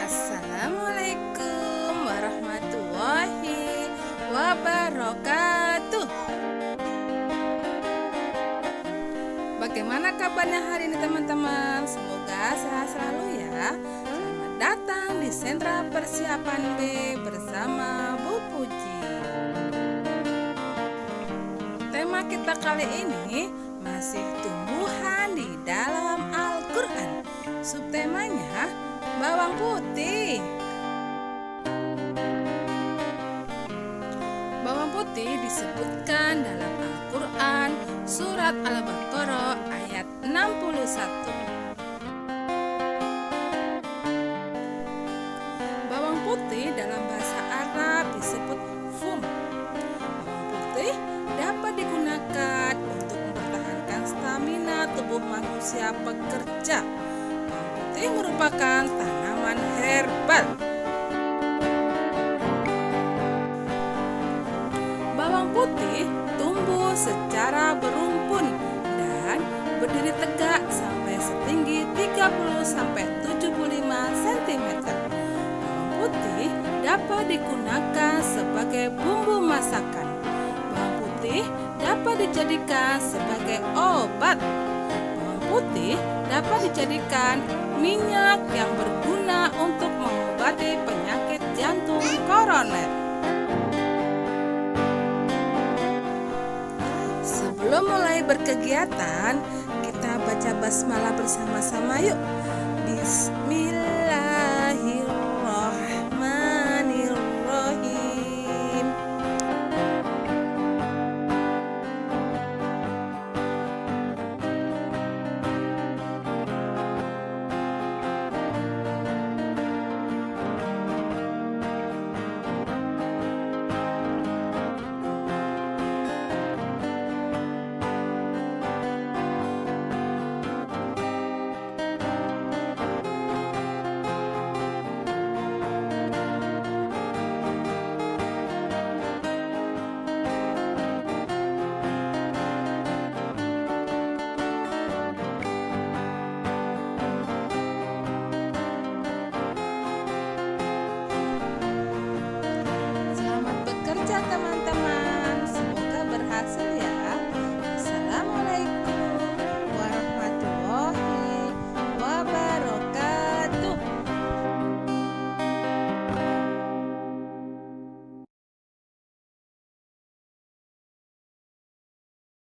Assalamualaikum warahmatullahi wabarakatuh. Bagaimana kabarnya hari ini teman-teman? Semoga sehat selalu ya. Selamat datang di Sentra Persiapan B bersama Bu Puji. Tema kita kali ini masih tumbuhan di dalam Al-Quran. Subtemanya bawang putih. Bawang putih disebutkan dalam Al-Quran surat Al-Baqarah ayat 61. Bawang putih dalam bahasa Arab disebut fum. Bawang putih dapat digunakan untuk mempertahankan stamina tubuh manusia pekerja. Bawang putih merupakan tanaman herbal. Bawang putih tumbuh secara berumpun dan berdiri tegak sampai setinggi 30-75 cm. Bawang putih dapat digunakan sebagai bumbu masakan. Bawang putih dapat dijadikan sebagai obat. Bawang putih dapat dijadikan minyak yang berguna untuk mengobati penyakit jantung koroner. Sebelum mulai berkegiatan, kita baca basmalah bersama-sama yuk. Bismillahirrahmanirrahim. Selamat bekerja teman-teman, semoga berhasil ya.